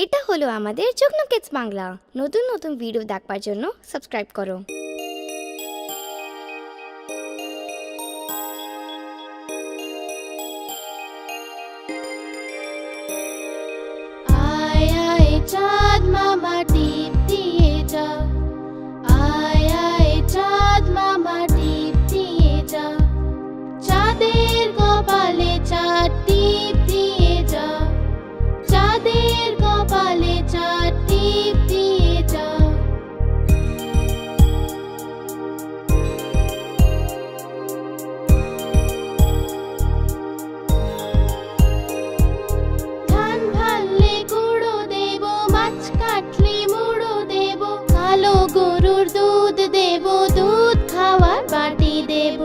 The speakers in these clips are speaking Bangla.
এটা হলো আমাদের যুগ্ন কিডস বাংলা। নতুন নতুন ভিডিও দেখবার জন্য সাবস্ক্রাইব করো। আয় আয় চাঁদ মামা টিপ দিয়ে যা, আয় আয় চাঁদ মামা টিপ দিয়ে যা, চাঁদের কপালে চাঁদ টিপ দিয়ে যা, চাঁদের কপালে চাঁদ টিপ দিয়ে যা। ধান ভাললে গুঁড়ো দেব, মাছ কাটলে মুড়ো দেব, কালো গরুর দুধ দেব, দুধ খাওয়ার বাটি দেব।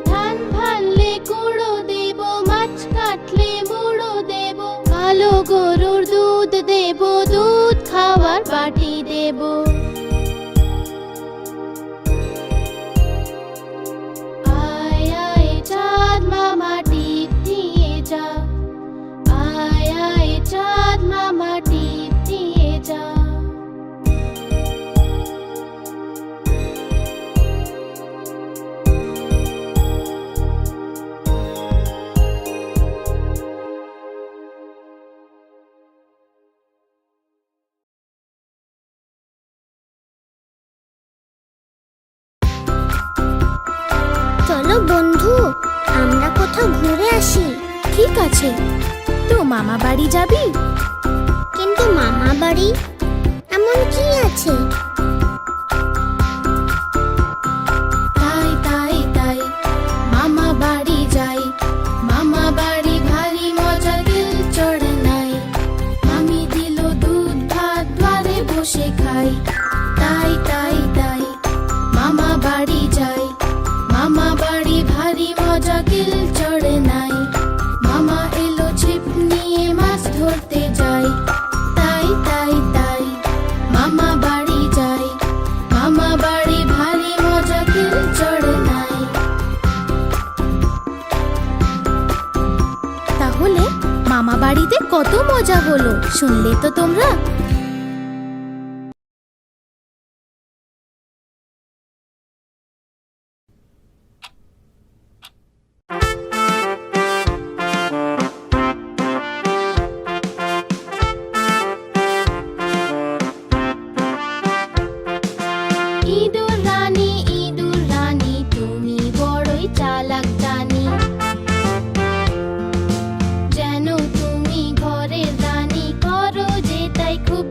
ধান ভাললে গুঁড়ো দেব, মাছ কাটলে মুড়ো দেব, কালো গরুর দুধ দেব, দুধ খাওয়ার বাটি দেব। আয় আয় চাঁদ মামা টিপ দিয়ে যা, আয় আয় চাঁদ মামা টিপ দিয়ে যা। চলো বন্ধু, আমরা কোথাও ঘুরে আসি। ঠিক আছে, তো মামা বাড়ি যাবি? কিন্তু মামা বাড়ি এমন কি আছে? তাই তাই তাই মামা বাড়ি যাই, মামা বাড়ি ভারী মজা গিল চড়ে নাই, মামি দিল দুধ ভাত দ্বারে বসে খাই। তাই তাই তাই মামা বাড়ি যাই, মামা বাড়ি ভারী মজা গিল চড়ে নাই, মামা এলো ছিপ নিয়ে মাছ ধরতে যাই। তাই তাই তাই মামা বাড়ি যাই, মামা বাড়ি ভারী মজা গিল চড়ে নাই। তাহলে মামা বাড়িতে কত মজা হলো শুনলে তো তোমরা? ইঁদুর রানী তুমি বড়ই চালাক জানি, যেন তুমি ঘরের রানী, করো যে তাই খুব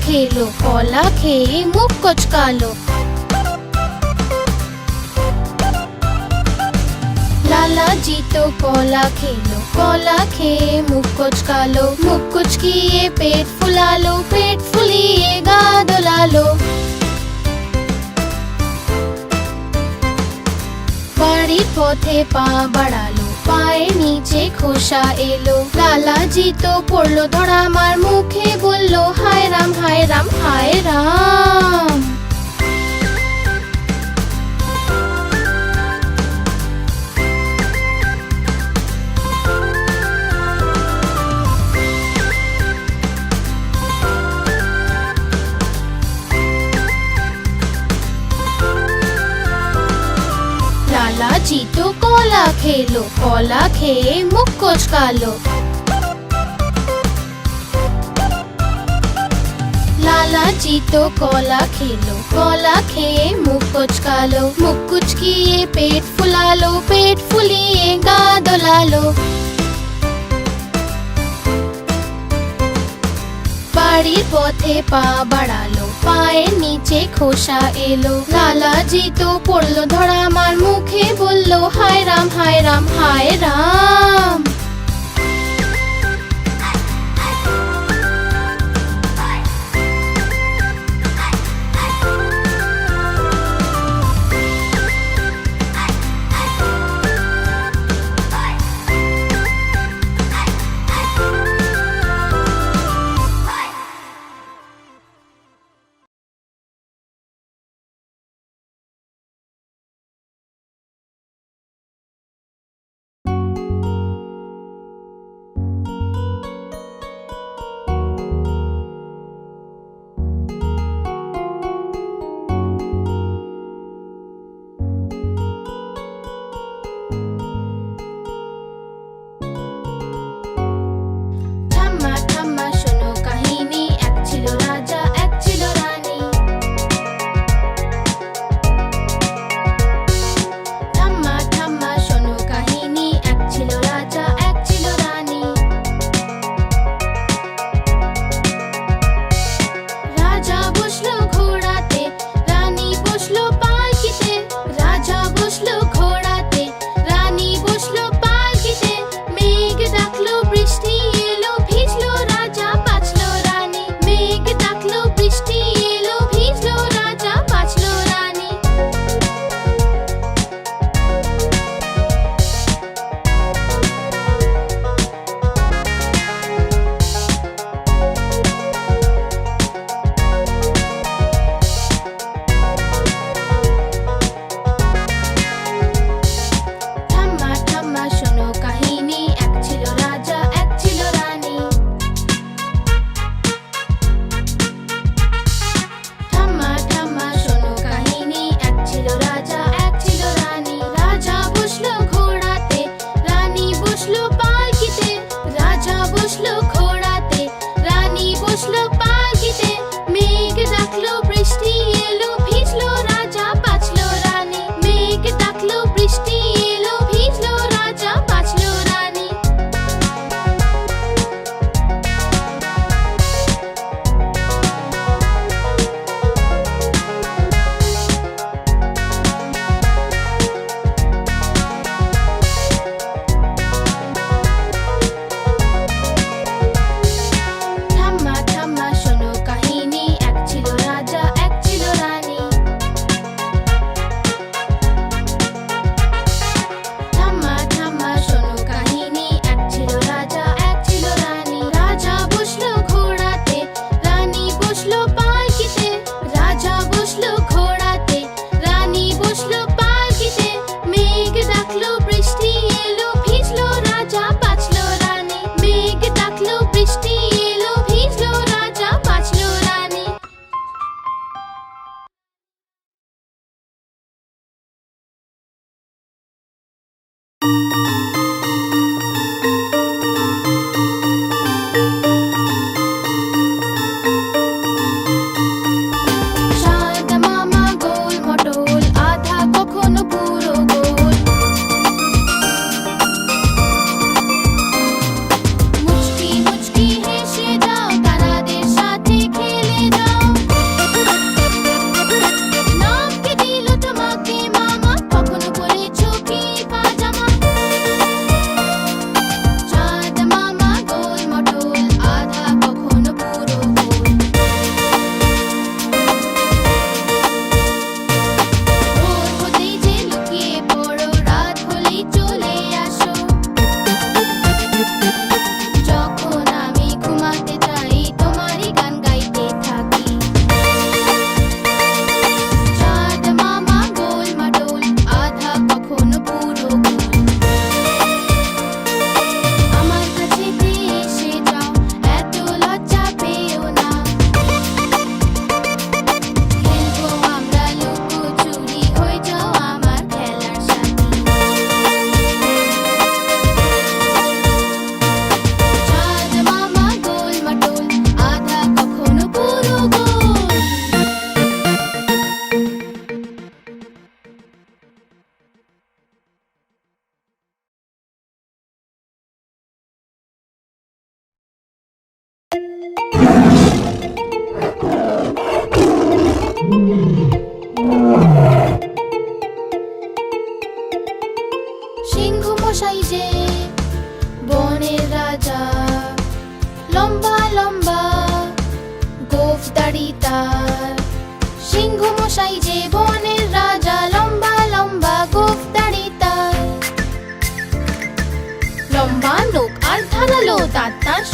খেলো কলা খেয়ে মুখ কোচকালো লালাজি তো কলা খেলো কলা খেয়ে মুখ কোচকালো মুখ কুচকিয়ে পেট ফুলালো পেট ফুলিয়ে গা দোলালো বাড়ির পথে পা বাড়ালো পায়ের নিচে খোসা এলো লালাজি তো পড়লো ধরা আমার মুখে বললো হায় রাম হায় রাম হায় রাম লালাজি তো কলা খেলো কলা খেয়ে মুখ কোচকালো লালাজি তো কলা খেলো কলা খেয়ে মুখ কোচকালো মুখ কুচকিয়ে পেট ফুলালো পেট ফুলিয়ে গা দোলালো বাড়ির পথে পা বাড়ালো পায়ের নিচে খোসা এলো লালাজি তো পড়লো ধরা আমার মুখে বললো হায় রাম হায় রাম হায় রাম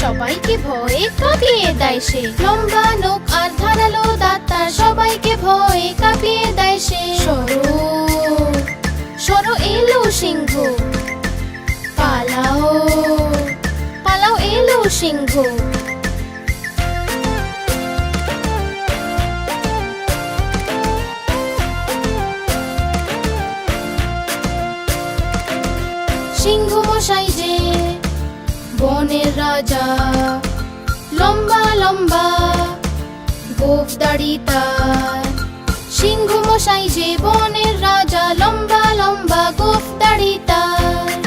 সবাইকে ভয়ে কাঁপিয়ে দেয় সে লম্বা নখ আর ধারালো দাঁত তার সবাইকে ভয়ে কাঁপিয়ে দেয় সে সরো সরো এলো সিংহ পালাও পালাও এলো সিংহ সিংহ মশাই যে বনের রাজা লম্বা লম্বা গোঁফ দাড়ি তার সিংহ মশাই যে বনের রাজা লম্বা লম্বা গোঁফ দাড়ি তার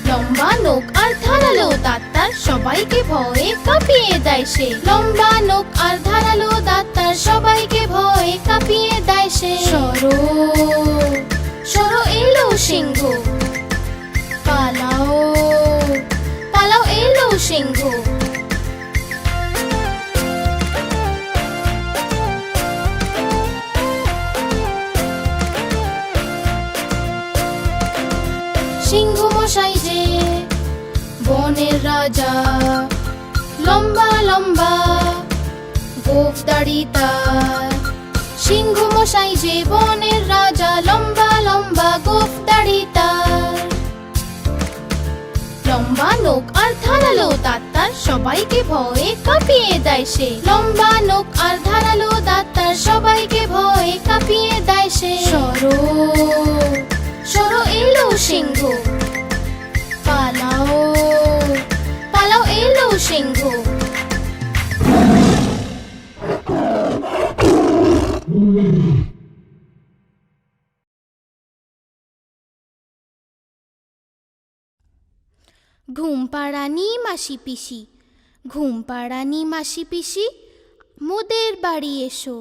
লম্বা নখ আর ধারালো দাঁত তার সবাইকে ভয়ে কাঁপিয়ে দেয় সে লম্বা নখ আর ধারালো দাঁত তার সবাইকে ভয়ে কাঁপিয়ে দেয় সে সরো সরো এলো সিংহ পালাও পালাও এলো সিংহ সিংহ মশাই যে বনের রাজা লম্বা লম্বা গোঁফ দাড়ি তার সিংহ মশাই যে বনের রাজা লম্বা লম্বা গোঁফ দাড়ি তার লম্বা নখ আর ধারালো দাঁত তার সবাইকে ভয়ে কাঁপিয়ে দেয় সে লম্বা নখ আর ধারালো দাঁত তার সবাইকে ভয়ে কাঁপিয়ে দেয় সে সরো সরো এলো সিংহ পালাও পালাও এলো সিংহ ঘুম পাড়ানি মাসি পিসি ঘুম পাড়ানি মাসি পিসি মোদের বাড়ি এসো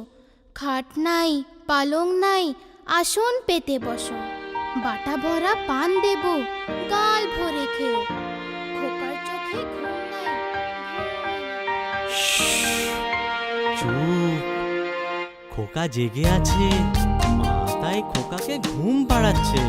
খাট নাই পালং নাই আসন পেতে বসো বাটা ভরা পান দেব গাল ভরে খেও খোকার চোখে ঘুম নাই চুপ, খোকা জেগে আছে, মা তাই খোকাকে ঘুম পাড়াচ্ছে।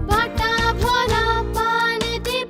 বাটা ভরা পান দেব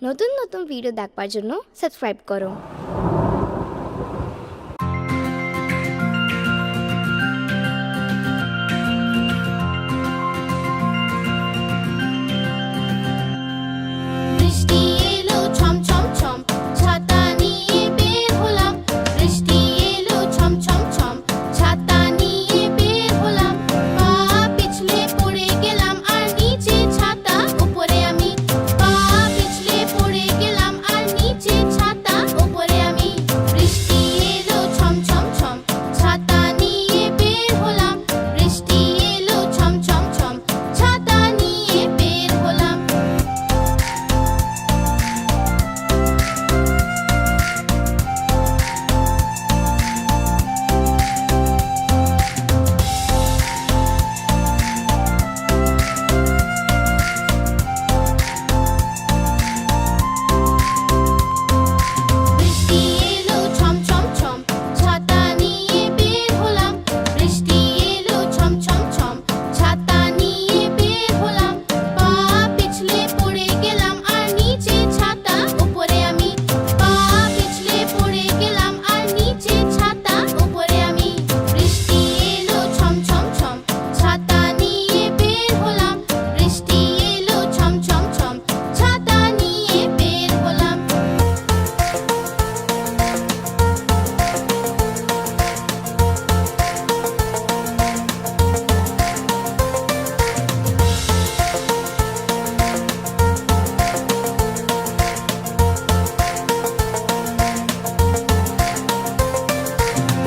নতুন নতুন ভিডিও দেখবার জন্য সাবস্ক্রাইব করো। বৃষ্টি এলো ছম ছম ছম, ছাতা নিয়ে বের হলাম। বৃষ্টি এলো ছম ছম ছম, ছাতা নিয়ে বের হলাম। পা পিছলে পড়ে গেলাম আর নিচে ছাতা উপরে আমি। পা পিছলে পড়ে গেলাম আর নিচে ছাতা উপরে আমি। বৃষ্টি এলো ছম ছম ছম, ছাতা নিয়ে বের হলাম। বৃষ্টি এলো ছম ছম ছম, ছাতা নিয়ে বের হলাম। বৃষ্টি এলো ছম ছম ছম, ছাতা নিয়ে বের হলাম। বৃষ্টি এলো ছম ছম ছম, ছাতা নিয়ে বের হলাম। পা পিছলে পড়ে গেলাম আর নিচে ছাতা উপরে আমি। পা পিছলে পড়ে গেলাম আর নিচে ছাতা উপরে আমি। বৃষ্টি এলো ছম ছম ছম, ছাতা নিয়ে বের হলাম। বৃষ্টি এলো ছম ছম ছম, ছাতা নিয়ে বের হলাম।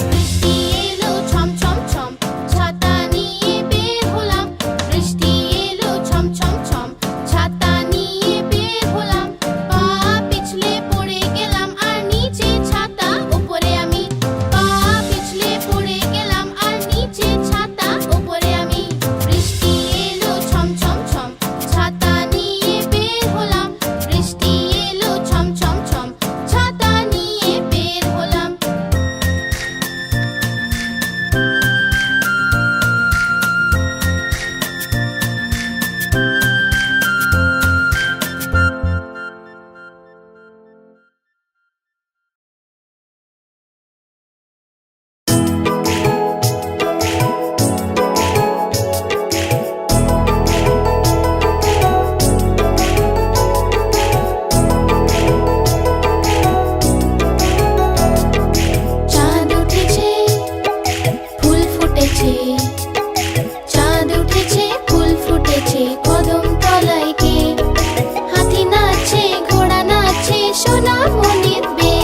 বৃষ্টি এলো ছম ছম ছম, ছাতা নিয়ে বের হলাম। বৃষ্টি এলো ছম ছম ছম, ছাতা নিয়ে বের হলাম। পা পিছলে পড়ে গেলাম আর নিচে ছাতা উপরে আমি। পা পিছলে পড়ে গেলাম আর নিচে ছাতা উপরে আমি। বৃষ্টি এলো ছম ছম ছম, ছাতা নিয়ে বের হলাম। বৃষ্টি এলো ছম ছম ছম, ছাতা নিয়ে বের হলাম। চাঁদ উঠেছে, ফুল ফুটেছে। চাঁদ উঠেছে, ফুল ফুটেছে, কদম তলায় কে? হাতি নাচছে, ঘোড়া নাচছে, সোনা মনির বে।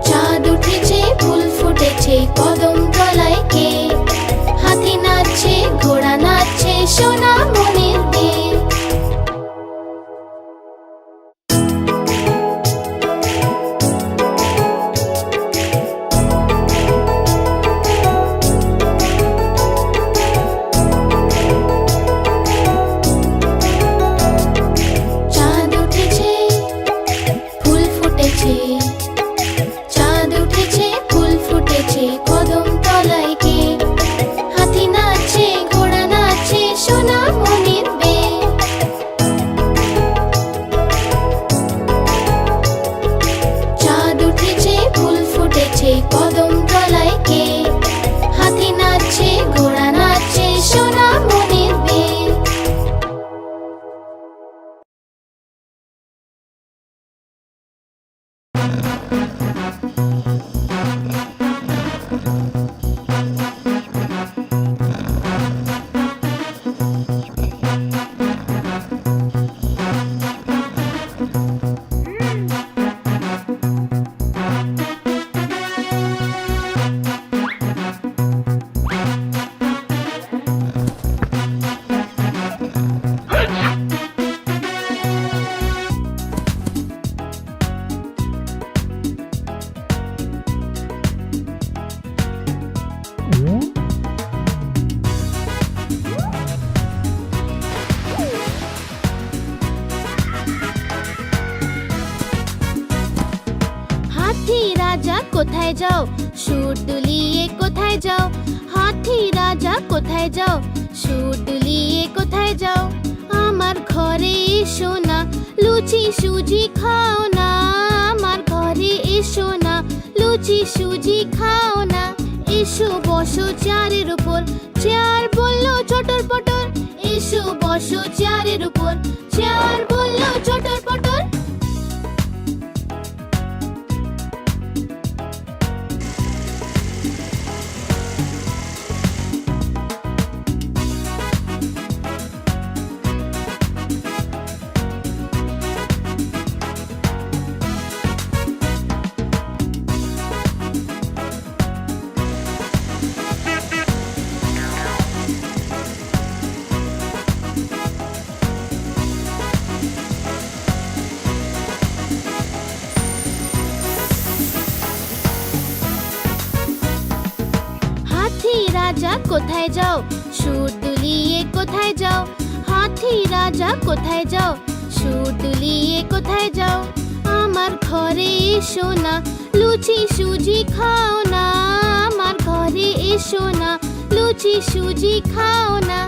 চাঁদ উঠেছে, ফুল ফুটেছে, কদম তলায় কে? হাতি নাচছে, ঘোড়া নাচছে, সোনা মনির বে। চাঁদ উঠেছে, ফুল ফুটেছে। চাঁদ উঠেছে, ফুল ফুটেছে, কদম তলায় কে? হাতি নাচছে, ঘোড়া নাচছে, সোনা মনির বে। চাঁদ উঠেছে, ফুল ফুটেছে, কদম তলায় কে? হাতি নাচছে, ঘোড়া নাচছে, সোনা মনির বে। কোথায় যাও? সুর দুলিয়ে কোথায় যাও? হাতি রাজা কোথায় যাও? সুর দুলিয়ে এসো না, লুচি সুজি খাও না, আমার ঘরে এসো না, লুচি সুজি খাও না। এসো বসো চেয়ারের উপর, চেয়ার বললো চটর পটর, এসো বসো চেয়ারের উপর, চেয়ার বললো চটর পটর। হাতি রাজা কোথায় যাও, সুর দুলিয়ে কোথায় যাও, হাতি রাজা কোথায় যাও, সুর দুলিয়ে কোথায় যাও। আমার ঘরে এসো না, লুচি সুজি খাও না, আমার ঘরে এসো না, লুচি সুজি খাও না।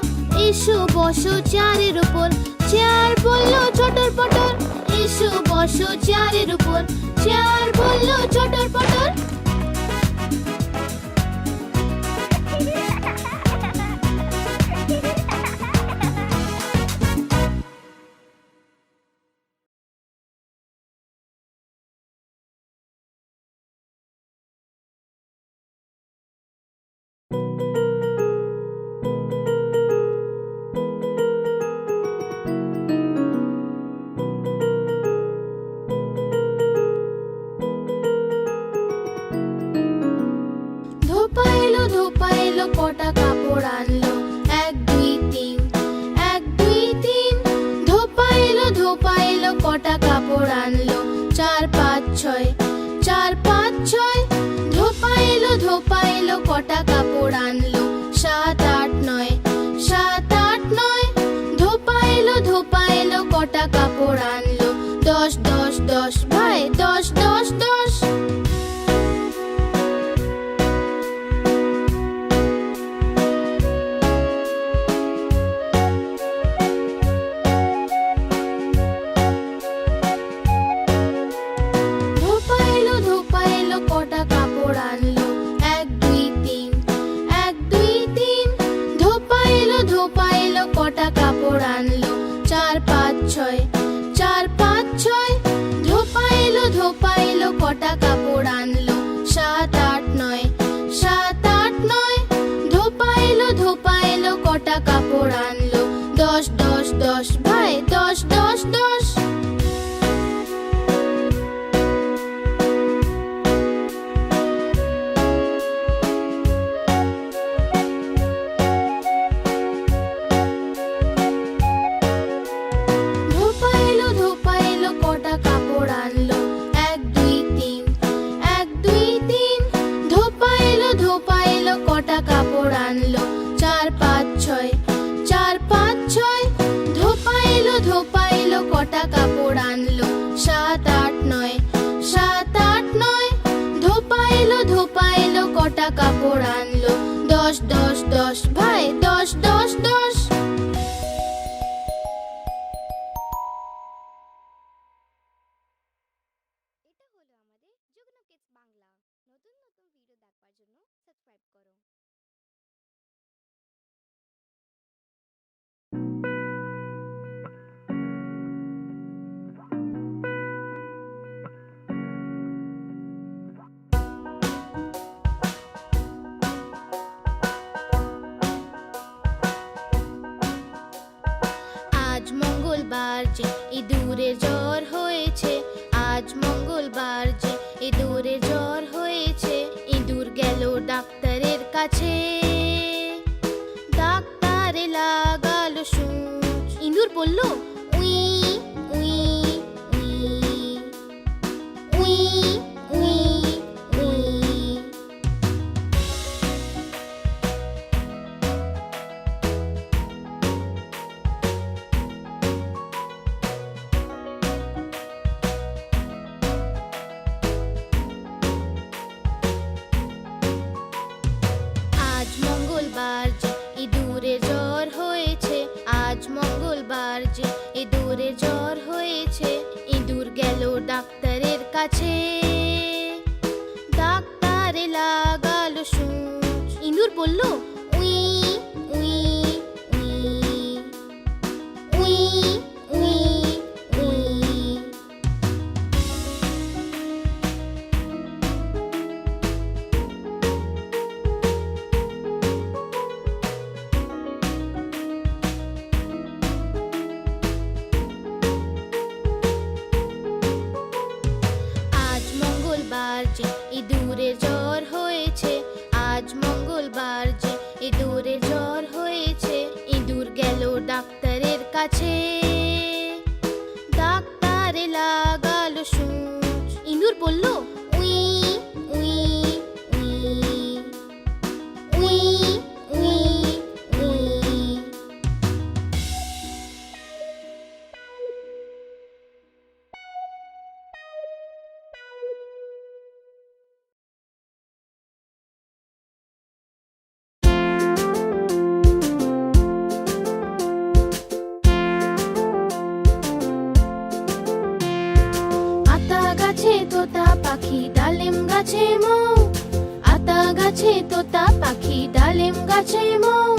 এসো বসো চেয়ারের উপর, চেয়ার বললো চটর পটর, এসো বসো চেয়ারের উপর, চেয়ার বললো চটর পটর। ধোপা এলো ধোপা এলো, কটা কাপড় আনলো, 1 2 3, 1 2 3। ধোপা এলো কটা কাপড় আনলো, 4 5 6, 4 5 6। ধোপা এলো কটা কাপড় আনলো, 7 8 9, 7 8 9। ধোপা এলো কটা কাপড় আনলো, 10 10 10 ভাই, 10 10 10। ধোপা এলো কটা কাপড় আনলো, 1 2 3, 1 2 3। ধোপা এলো কটা কাপড় আনলো, 4 5 6, 4 5 6। ধোপা এলো কটা কাপড় আনলো, 7 8 9, 7 8 9। ধোপা এলো কটা কাপড় আনলো, 10 10 10 ভাই, 10 10 10। ধোপা এলো কটা কাপড় আনলো, 1 2 3, 1 2 3। ধোপা এলো কটা কাপড় আনলো, 4 5 6, 4 5 6। ধোপা এলো কটা কাপড় আনলো, 7 8 9, 7 8 9। ধোপা এলো কটা কাপড় আনলো, 10 10 10 ভাই, 10 10 10। এটা হলো আমাদের যুগ্ন কিডস বাংলা। নতুন নতুন ভিডিও দেখবার জন্য সাবস্ক্রাইব করো। আজ মঙ্গলবার যে ইঁদুরের জ্বর হয়েছে, আজ মঙ্গলবার যে ইঁদুরের জ্বর হয়েছে। ইঁদুর গেল ডাক্তারের কাছে, ডাক্তারে লাগালো সূচ। ইঁদুর বলল, we we we, we we we. আজ মঙ্গলবার যে ইঁদুরের জ্বর হয়েছে, আজ মঙ্গলবার যে ইঁদুরের জ্বর পাখি ডালিম গাছে মৌ, আতা গাছে তোতা পাখি ডালিম গাছে মৌ,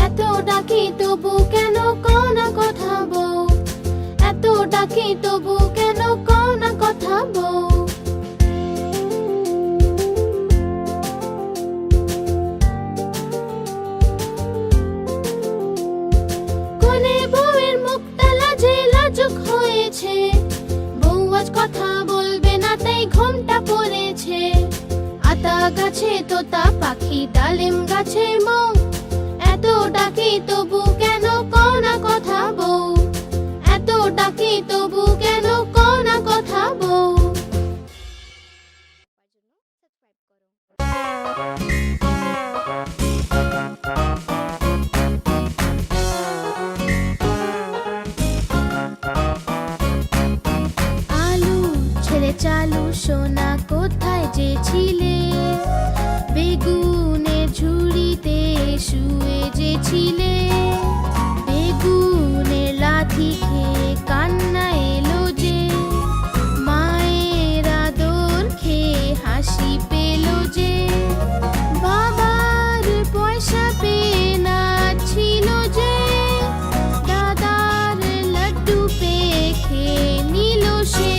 এত ডাকি তবু কেন কও না কথা বউ, এত ডাকি তবু কেন কও না কথা বউ। কোনে বউয়ের মুখটা লাজে লাজুক হয়েছে, বউ আজ কথা বলবে না তাই ঘোমটা পড়েছে। আতা গাছে তোতা পাখি ডালিম গাছে মৌ, এত ডাকি তবু কেন কও না কথা বউ, এত ডাকি তবু কেন কও না কথা বউ। সাবস্ক্রাইব করো। আলু ছেলে চালু সোনা কোথায় যে ছিলে, বেগুনের ঝুড়িতে শুয়ে যে ছিলে, বেগুনের লাথি খেয়ে কান্না এলো যে, মায়ের আদর খেয়ে হাসি পেল যে, বাবার পয়সা পেয়ে নাচছিল যে, দাদার লাড্ডু পেয়ে খেয়ে নিল সে।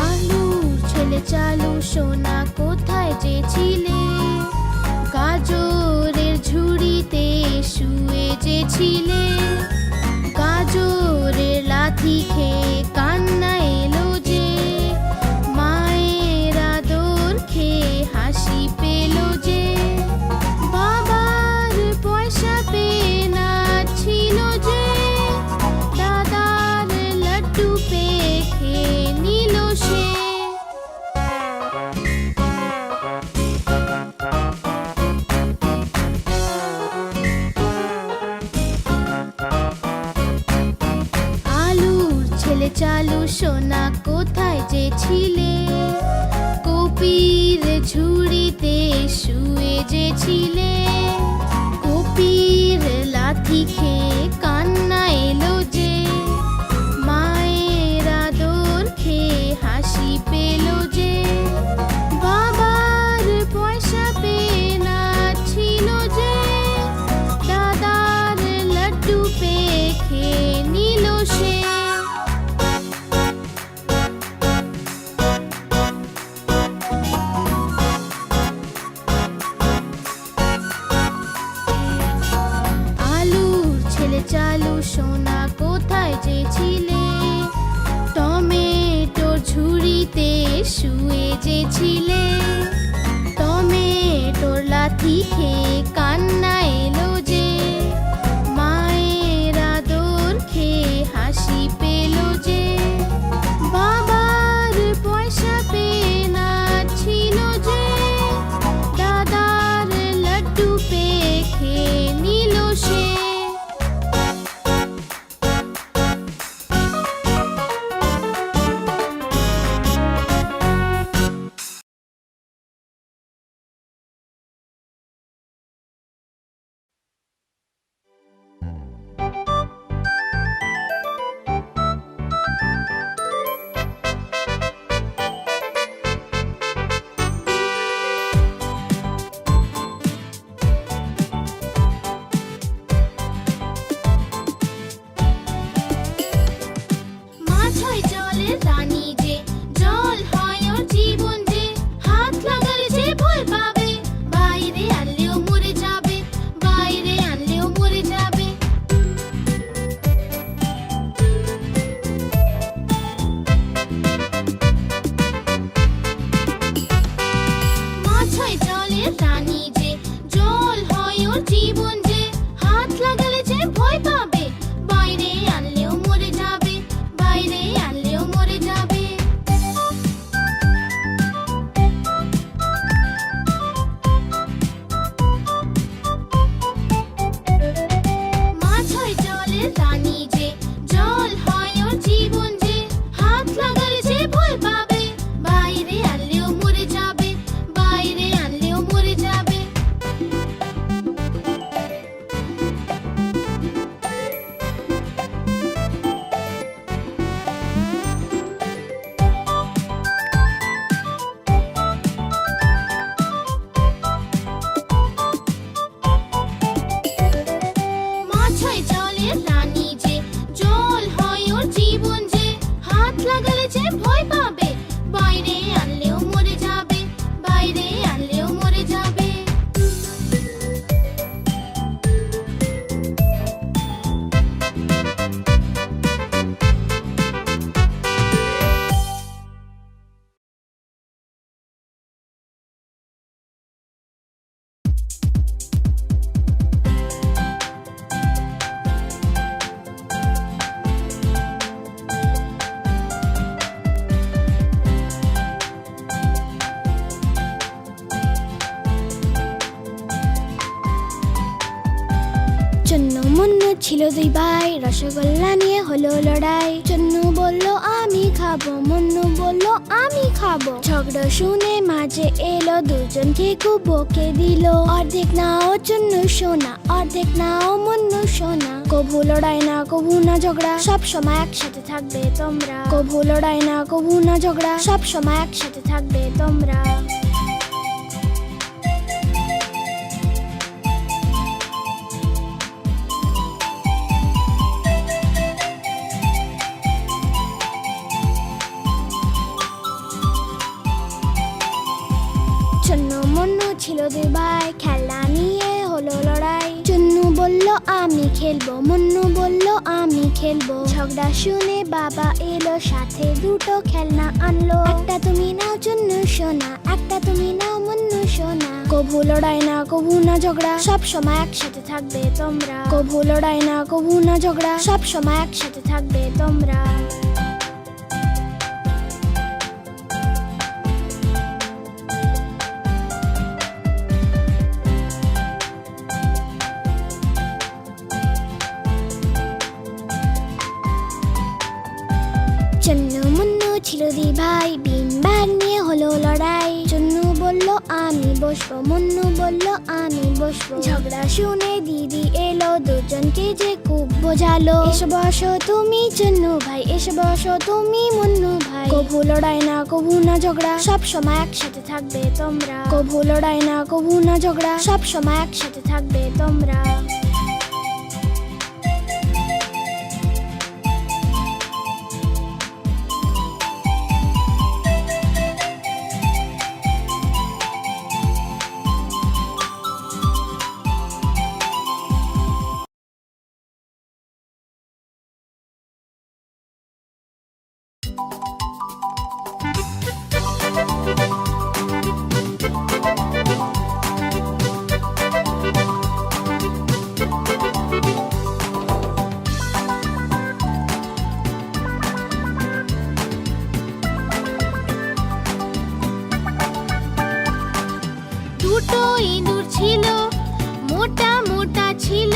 আলু ছেলে চালু সোনা কোথায় যে ছিলে, গাজরের ঝুড়িতে শুয়ে যে ছিলে, গাজরের লাথি খেয়ে কান্না এলো যে, মায়ের আদর খেয়ে হাসি পেল যে, বাবার পয়সা পেয়ে নাচছিল যে, দাদার লাড্ডু পেয়ে খেয়ে নিল সে। আলুর ছেলে চালু সোনা কোথায় যে ছিলে, কপির ঝুড়িতে শুয়ে যে ছিলে, কপির লাথি খেয়ে কান্না এলো যে, মায়ের আদর খেয়ে হাসি পেল যে, বাবার পয়সা পেয়ে নাচছিল যে, দাদার লাড্ডু পেয়ে খেয়ে নিল সে। আলুর ছেলে চালু সোনা কোথায় যে ছিলে, টমেটোর ঝুড়িতে শুয়ে যে ছিলে, টমেটোর লাথি খেয়ে কান্না এলো যে, মায়ের আদর খেয়ে হাসি পেল যে, বাবার পয়সা পেয়ে নাচছিল যে, দাদার লাড্ডু পেয়ে খেয়ে নিল সে। ছিল দুই ভাই, রসগোল্লা নিয়ে হলো লড়াই। চন্নু বলল আমি খাবো, মুন্নু বলল আমি খাবো। ঝগড়া শুনে মাঝে এলো, দুজনকে খুব বকে দিল। অর্ধেক নাও চন্নু সোনা, অর্ধেক নাও মুন্নু সোনা। কভু লড়াই না কভু না ঝগড়া, সব সময় একসাথে থাকবে তোমরা। কভু লড়াই না কভু না ঝগড়া, সব সময় একসাথে থাকবে তোমরা। চন্নু মুন্নু ছিল দুই ভাই, খেলনা নিয়ে হলো লড়াই। চন্নু বলল আমি খেলবো, মুন্নু বলল আমি খেলবো। ঝগড়া শুনে বাবা এলো, সাথে দুটো খেলনা আনলো। একটা তুমি নাও চন্নু সোনা, একটা তুমি নাও মুন্নু সোনা। কভু লড়াই না কভু না ঝগড়া, সব সময় একসাথে থাকবে তোমরা। কভু লড়াই না কভু না ঝগড়া, সব সময় একসাথে থাকবে তোমরা। চন্নু মুন্নু ছিল দুই ভাই, বিন ব্যাগ নিয়ে হলো লড়াই। চন্নু বলল আমি বসবো, মুন্নু বলল আমি বসবো। ঝগড়া শুনে দিদি এলো, দুজনকে যে খুব বোঝালো। এসে বসো তুমি চন্নু ভাই, এসে বসো তুমি মুন্নু ভাই। কভু লড়াই না কভু না ঝগড়া, সব সময় একসাথে থাকবে তোমরা। কভু লড়াই না কভু না ঝগড়া, সব সময় একসাথে থাকবে তোমরা। দুটো ইঁদুর ছিল, মোটা মোটা ছিল,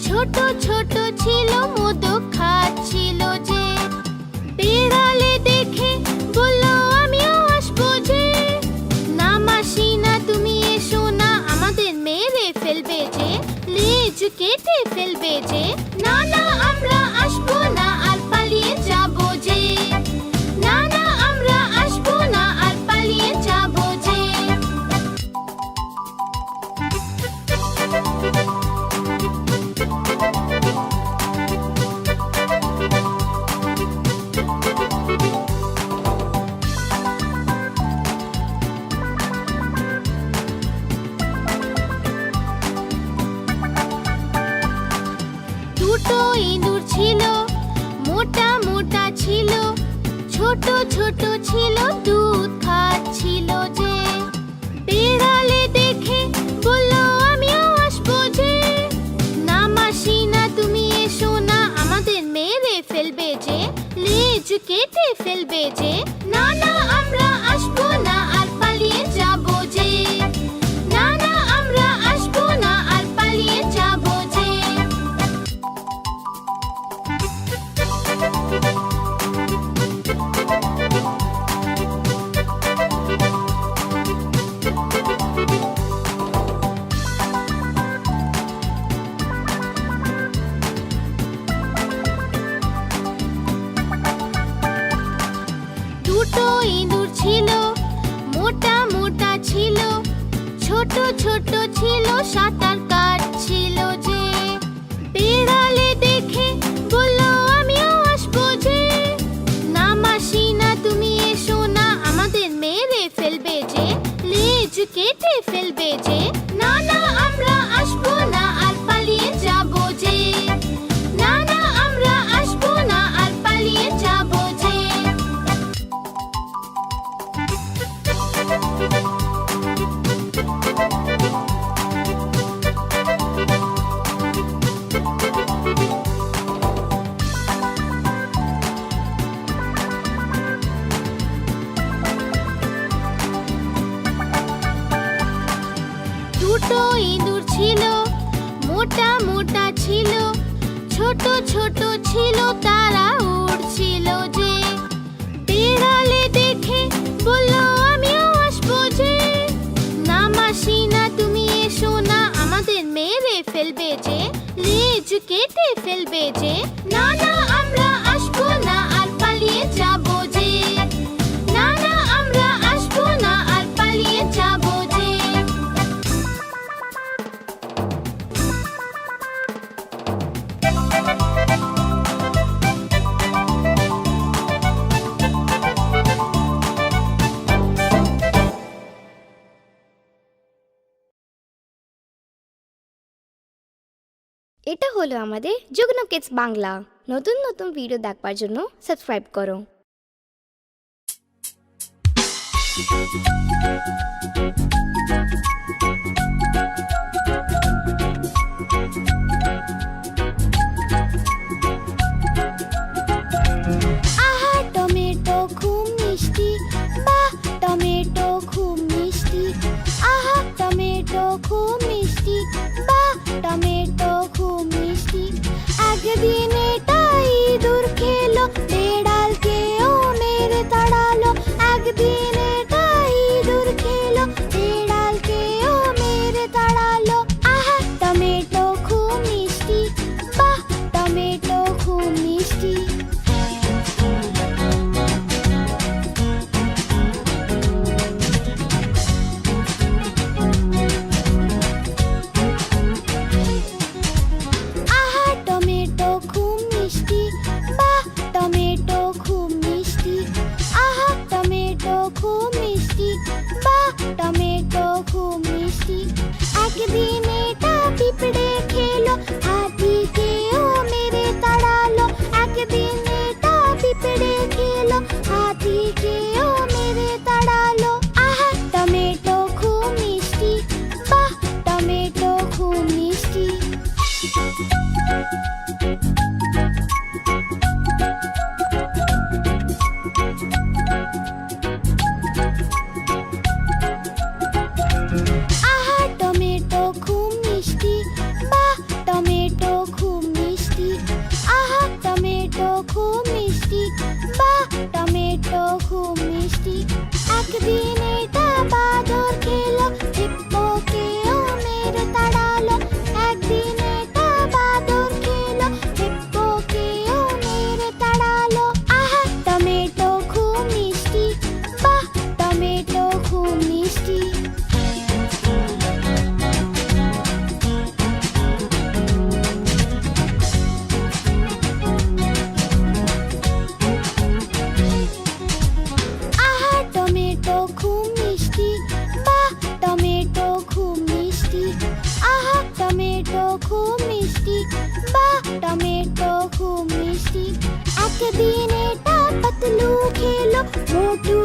ছোট ছোট ছিল, মোদক খাচ্ছিল যে। বেড়ালে দেখে বলল আমিও আসবো যে। না মাসি না তুমি এসো না, আমাদের মেরে ফেলবে যে, লেজ কেটে ফেলবে যে। না না আমরা আসবো না, আর পালিয়ে যাবো যে। না না আমরা আসবো না, আর পালিয়ে যাবো যে। দুটো ইঁদুর ছিল, মোটা মোটা ছিল, ছোট ছোট ছিল, দুধ খাচ্ছিল যে। বেড়ালে দেখে বলল আমিও আসবো যে। না মাসি না তুমি এসো না, আমাদের মেরে ফেলবে যে, লেজ কেটে ফেলবে যে। না না আমরা আসবো না, আর পালিয়ে যাবো যে। না না আমরা আসবো না, আর পালিয়ে যাবো যে। দুটো ইঁদুর ছিল, মোটা মোটা ছিল, ছোট ছোট ছিল, সাঁতার কাটছিল যে। বেড়ালে দেখে বলল আমিও আসবো যে। না মাসি না তুমি এসো না, আমাদের মেরে ফেলবে যে, লেজ কেটে ফেলবে যে। না না আমরা আসবো না, আর পালিয়ে যাবো যে। না না আমরা আসবো না, আর পালিয়ে যাবো যে। ছোট ছিল তারা উড়ছিল যে বিড়ালে দেখে বলল আমিও আসবো যে না মাসি না তুমি এসো না আমাদের মেরে ফেলবে যে লেজ কেটে ফেলবে যে না না আমরা আসবো না আর পালিয়ে যাবো যে না না আমরা আসবো না আর পালিয়ে যাবো যে এটা হলো আমাদের যুগ্ন কিডস বাংলা। নতুন নতুন ভিডিও দেখবার জন্য সাবস্ক্রাইব করো। আহা টমেটো খুব মিষ্টি বাহ টমেটো খুব মিষ্টি আহা টমেটো খুব মিষ্টি বাহ টমেটো খুব মিষ্টি একদিন এটা ইঁদুর খেলো বেড়ালকেও মেরে তাড়ালো একদিন এটা ইঁদুর খেলো বেড়ালকেও মেরে তাড়ালো আহা টমেটো খুব মিষ্টি বাহ টমেটো খুব মিষ্টি আহা টমেটো খুব মিষ্টি বাহ টমেটো খুব মিষ্টি আহা টমেটো খুব মিষ্টি বাহ টমেটো খুব মিষ্টি একদিন এটা পিঁপড়ে খেলো হাতিকেও মেরে তাড়ালো একদিন এটা পিঁপড়ে খেলো হাতিকেও মেরে তাড়ালো আহা টমেটো খুব মিষ্টি বাহ টমেটো খুব মিষ্টি আহা টমেটো খুব মিষ্টি বাহ টমেটো খুব মিষ্টি আহা টমেটো খুব মিষ্টি বাহ টমেটো খুব মিষ্টি একদিন এটা বাদর খেলো হিপ্পোকেও মেরে তাড়ালো একদিন এটা বাদর খেলো হিপ্পোকেও মেরে তাড়ালো আহা টমেটো খুব মিষ্টি বাহ টমেটো খুব মিষ্টি আহা টমেটো খুব মিষ্টি বাহ টমেটো খুব মিষ্টি আহা টমেটো খুব মিষ্টি বাহ টমেটো খুব মিষ্টি একদিন এটা পাতলু খেলো মোটু